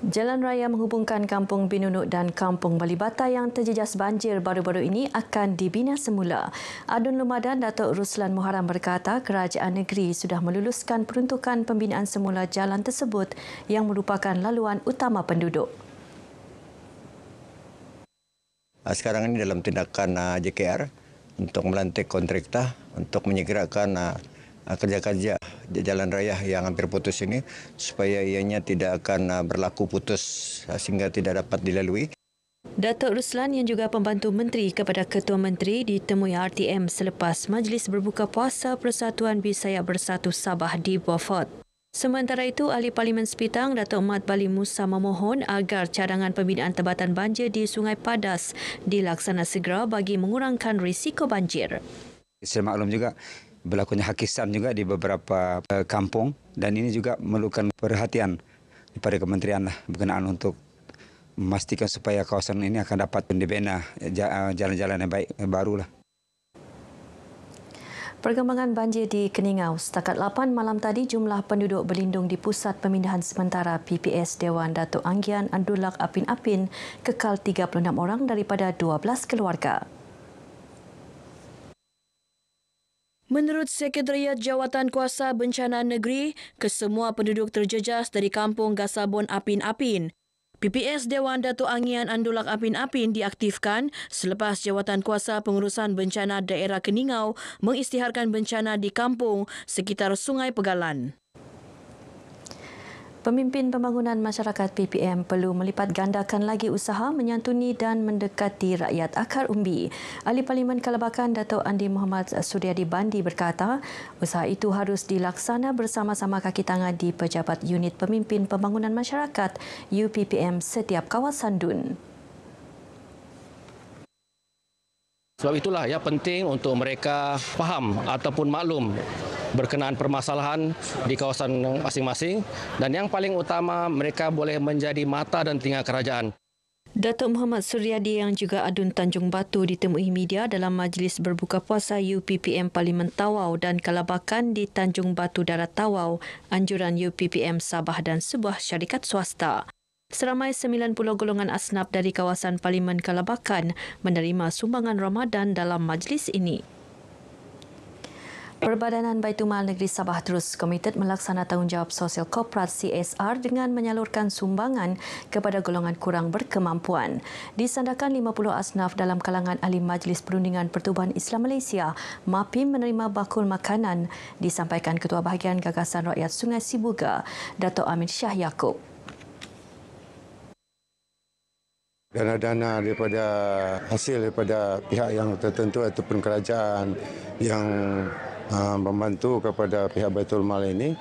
Jalan raya menghubungkan Kampung Binunuk dan Kampung Balibata yang terjejas banjir baru-baru ini akan dibina semula. Adun Lumadan Datuk Ruslan Muharram berkata kerajaan negeri sudah meluluskan peruntukan pembinaan semula jalan tersebut yang merupakan laluan utama penduduk. Sekarang ini dalam tindakan JKR untuk melantik kontraktor untuk menyegerakan kerja-kerja jalan raya yang hampir putus ini supaya ianya tidak akan berlaku putus sehingga tidak dapat dilalui. Datuk Ruslan yang juga pembantu menteri kepada Ketua Menteri ditemui RTM selepas Majlis Berbuka Puasa Persatuan Bisaya Bersatu Sabah di Beaufort. Sementara itu, Ahli Parlimen Sepitang Datuk Mat Bali Musa memohon agar cadangan pembinaan tempatan banjir di Sungai Padas dilaksana segera bagi mengurangkan risiko banjir. Saya maklum juga berlakunya hakisan juga di beberapa kampung dan ini juga memerlukan perhatian daripada kementerian berkenaan untuk memastikan supaya kawasan ini akan dapat dibina jalan-jalan yang baik barulah. Perkembangan banjir di Keningau. Setakat 8 malam tadi, jumlah penduduk berlindung di Pusat Pemindahan Sementara PPS Dewan Datuk Anggian Andulak Apin Apin kekal 36 orang daripada 12 keluarga. Menurut Sekretariat Jawatan Kuasa Bencana Negeri, kesemua penduduk terjejas dari Kampung Gasabon Apin Apin. PPS Dewan Datuk Anggian Andulak Apin Apin diaktifkan selepas Jawatan Kuasa Pengurusan Bencana Daerah Keningau mengisytiharkan bencana di kampung sekitar Sungai Pegalan. Pemimpin Pembangunan Masyarakat PPM perlu melipat gandakan lagi usaha menyantuni dan mendekati rakyat akar umbi. Ahli Parlimen Kalabakan Datuk Andi Muhammad Suryadi Bandi berkata, usaha itu harus dilaksana bersama-sama kaki tangan di Pejabat Unit Pemimpin Pembangunan Masyarakat UPPM setiap kawasan DUN. Sebab itulah ya penting untuk mereka faham ataupun maklum berkenaan permasalahan di kawasan masing-masing dan yang paling utama mereka boleh menjadi mata dan telinga kerajaan. Datuk Muhammad Suryadi yang juga Adun Tanjung Batu ditemui media dalam Majlis Berbuka Puasa UPPM Parlimen Tawau dan Kalabakan di Tanjung Batu Darat Tawau, anjuran UPPM Sabah dan sebuah syarikat swasta. Seramai 90 golongan asnaf dari kawasan Parlimen Kalabakan menerima sumbangan Ramadan dalam majlis ini. Perbadanan Baitumal Negeri Sabah terus komited melaksana tanggungjawab sosial korporat CSR dengan menyalurkan sumbangan kepada golongan kurang berkemampuan. Disandarkan 50 asnaf dalam kalangan ahli Majlis Perundingan Pertubuhan Islam Malaysia, MAPIM menerima bakul makanan disampaikan Ketua Bahagian Gagasan Rakyat Sungai Sibuga, Datuk Amin Shah Yaakob. Dana-dana daripada hasil daripada pihak yang tertentu ataupun kerajaan yang membantu kepada pihak Baitul Mal ini,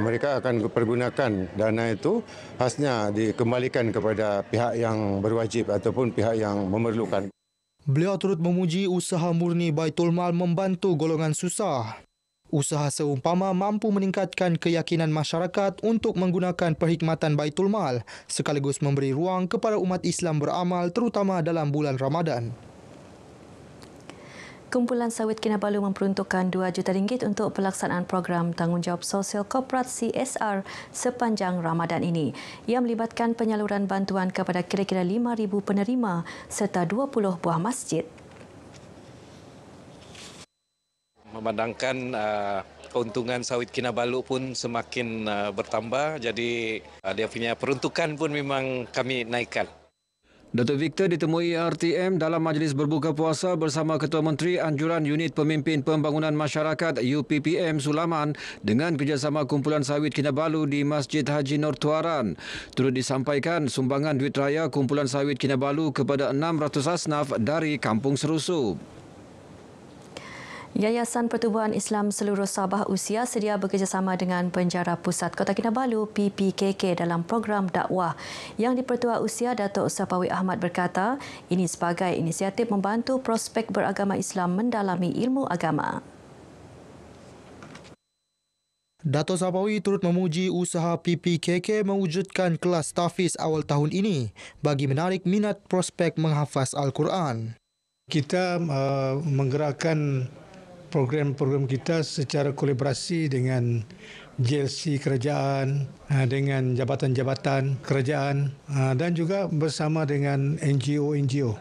mereka akan pergunakan dana itu khasnya dikembalikan kepada pihak yang berwajib ataupun pihak yang memerlukan. Beliau turut memuji usaha murni Baitul Mal membantu golongan susah. Usaha seumpama mampu meningkatkan keyakinan masyarakat untuk menggunakan perkhidmatan Baitul Mal sekaligus memberi ruang kepada umat Islam beramal terutama dalam bulan Ramadan. Kumpulan Sawit Kinabalu memperuntukkan RM2 juta untuk pelaksanaan program tanggungjawab sosial korporat CSR sepanjang Ramadan ini. Ia melibatkan penyaluran bantuan kepada kira-kira 5,000 penerima serta 20 buah masjid. Memandangkan keuntungan sawit Kinabalu pun semakin bertambah, jadi dia punya peruntukan pun memang kami naikkan. Datuk Victor ditemui RTM dalam Majlis Berbuka Puasa bersama Ketua Menteri Anjuran Unit Pemimpin Pembangunan Masyarakat UPPM Sulaman dengan kerjasama Kumpulan Sawit Kinabalu di Masjid Haji Nur Tuaran. Turut disampaikan sumbangan duit raya Kumpulan Sawit Kinabalu kepada 600 asnaf dari Kampung Serusup. Yayasan Pertubuhan Islam Seluruh Sabah Usia sedia bekerjasama dengan Penjara Pusat Kota Kinabalu PPKK dalam program dakwah. Yang di-Pertua Usia, Datuk Sapawi Ahmad berkata, ini sebagai inisiatif membantu prospek beragama Islam mendalami ilmu agama. Dato' Sapawi turut memuji usaha PPKK mewujudkan kelas tahfiz awal tahun ini bagi menarik minat prospek menghafaz Al-Quran. Kita menggerakkan program-program kita secara kolaborasi dengan JLC kerajaan dengan jabatan-jabatan kerajaan dan juga bersama dengan NGO-NGO.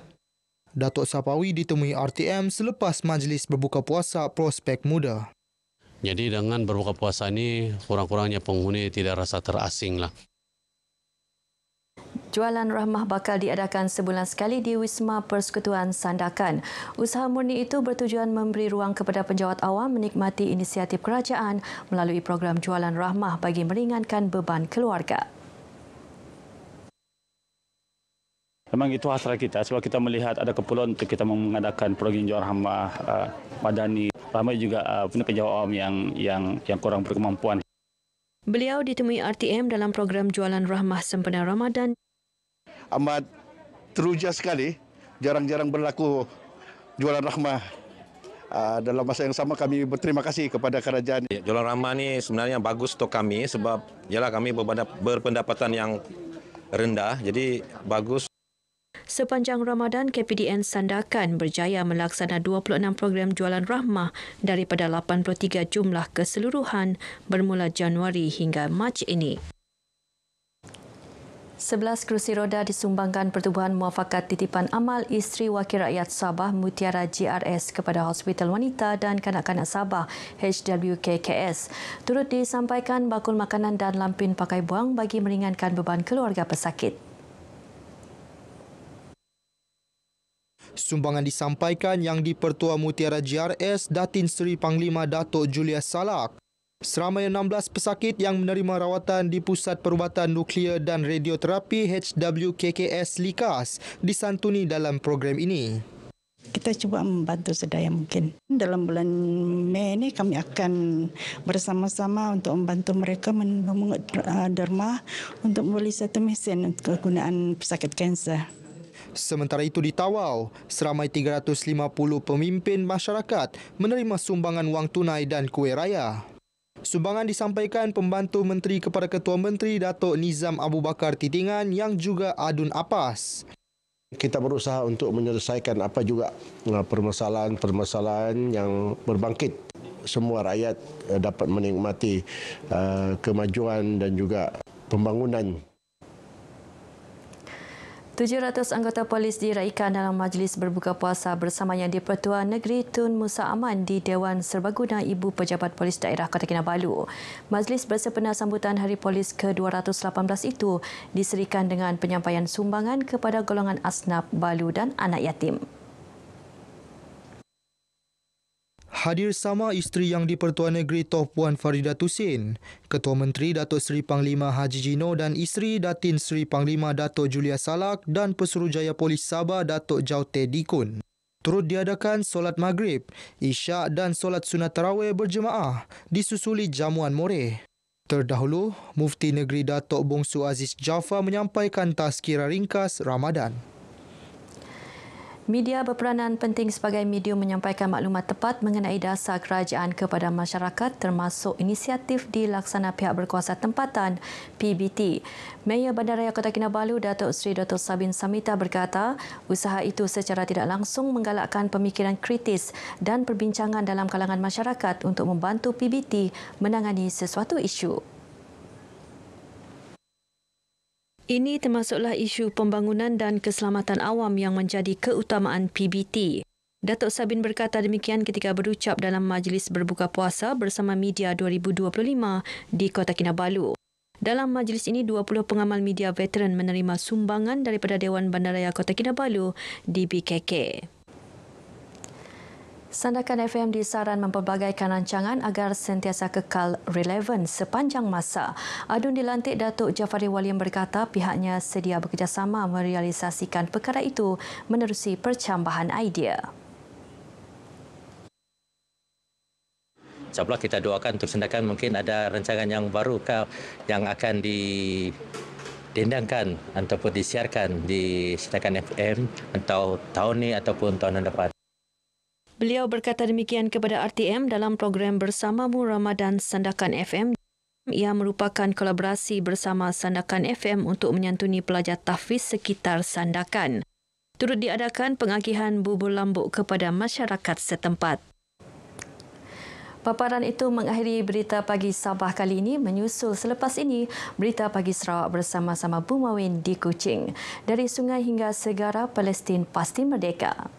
Datuk Sapawi ditemui RTM selepas majlis berbuka puasa Prospek Muda. Jadi dengan berbuka puasa ini kurang-kurangnya penghuni tidak rasa terasing lah. Jualan rahmah bakal diadakan sebulan sekali di Wisma Persekutuan Sandakan. Usaha murni itu bertujuan memberi ruang kepada penjawat awam menikmati inisiatif kerajaan melalui program jualan rahmah bagi meringankan beban keluarga. Memang itu hasrat kita sebab kita melihat ada keperluan untuk kita mengadakan program jualan rahmah madani. Ramai juga penjawat awam yang kurang berkemampuan. Beliau ditemui RTM dalam program jualan rahmah sempena Ramadan. Amat teruja sekali, jarang-jarang berlaku jualan rahmah. Dalam masa yang sama kami berterima kasih kepada kerajaan. Jualan rahmah ni sebenarnya bagus untuk kami sebab ialah kami berpendapatan yang rendah, jadi bagus. Sepanjang Ramadan, KPDN Sandakan berjaya melaksana 26 program jualan rahmah daripada 83 jumlah keseluruhan bermula Januari hingga Mac ini. 11 kerusi roda disumbangkan Pertubuhan Muafakat Titipan Amal Isteri Wakil Rakyat Sabah Mutiara GRS kepada Hospital Wanita dan Kanak-Kanak Sabah HWKKS. Turut disampaikan bakul makanan dan lampin pakai buang bagi meringankan beban keluarga pesakit. Sumbangan disampaikan Yang di-Pertua Mutiara GRS Datin Seri Panglima Datuk Julius Salak. Seramai 16 pesakit yang menerima rawatan di Pusat Perubatan Nuklear dan Radioterapi HWKKS Likas disantuni dalam program ini. Kita cuba membantu sedaya mungkin. Dalam bulan Mei ini kami akan bersama-sama untuk membantu mereka memungut derma untuk membeli satu mesin untuk kegunaan pesakit kanser. Sementara itu di Tawau, seramai 350 pemimpin masyarakat menerima sumbangan wang tunai dan kuih raya. Sumbangan disampaikan Pembantu Menteri kepada Ketua Menteri Datuk Nizam Abu Bakar Titingan yang juga Adun Apas. Kita berusaha untuk menyelesaikan apa juga permasalahan-permasalahan yang berbangkit. Semua rakyat dapat menikmati kemajuan dan juga pembangunan. 700 anggota polis diraikan dalam majlis berbuka puasa bersama Yang di-Pertua Negeri Tun Musa Aman di Dewan Serbaguna Ibu Pejabat Polis Daerah Kota Kinabalu. Majlis bersempena sambutan Hari Polis ke-218 itu diserikan dengan penyampaian sumbangan kepada golongan asnaf, balu dan anak yatim. Hadir sama isteri Yang di-Pertua Negeri Toh Puan Farida Tusin, Ketua Menteri Datuk Seri Panglima Haji Jino dan isteri Datin Seri Panglima Datuk Julia Salak dan Pesuruhjaya Polis Sabah Datuk Jaute Dikun. Turut diadakan solat maghrib, isyak dan solat sunat tarawih berjemaah disusuli jamuan moreh. Terdahulu, Mufti Negeri Datuk Bongsu Aziz Jaafar menyampaikan tazkirah ringkas Ramadan. Media berperanan penting sebagai medium menyampaikan maklumat tepat mengenai dasar kerajaan kepada masyarakat termasuk inisiatif dilaksana pihak berkuasa tempatan PBT. Mayor Bandaraya Kota Kinabalu Datuk Seri Dr. Sabin Samita berkata, usaha itu secara tidak langsung menggalakkan pemikiran kritis dan perbincangan dalam kalangan masyarakat untuk membantu PBT menangani sesuatu isu. Ini termasuklah isu pembangunan dan keselamatan awam yang menjadi keutamaan PBT. Datuk Sabin berkata demikian ketika berucap dalam majlis berbuka puasa bersama media 2025 di Kota Kinabalu. Dalam majlis ini, 20 pengamal media veteran menerima sumbangan daripada Dewan Bandaraya Kota Kinabalu di BKK. Sandakan FM disaran mempelbagaikan rancangan agar sentiasa kekal relevan sepanjang masa. Adun dilantik Datuk Jafari Waliam berkata pihaknya sedia bekerjasama merealisasikan perkara itu menerusi percambahan idea. InsyaAllah kita doakan untuk Sandakan mungkin ada rancangan yang baru yang akan didendangkan ataupun disiarkan di Sandakan FM atau tahun ini ataupun tahun depan. Beliau berkata demikian kepada RTM dalam program Bersamamu Ramadan Sandakan FM. Ia merupakan kolaborasi bersama Sandakan FM untuk menyantuni pelajar tahfiz sekitar Sandakan. Turut diadakan pengagihan bubur lambuk kepada masyarakat setempat. Paparan itu mengakhiri Berita Pagi Sabah kali ini, menyusul selepas ini Berita Pagi Sarawak bersama-sama Bumawin di Kuching. Dari sungai hingga segara, Palestin pasti merdeka.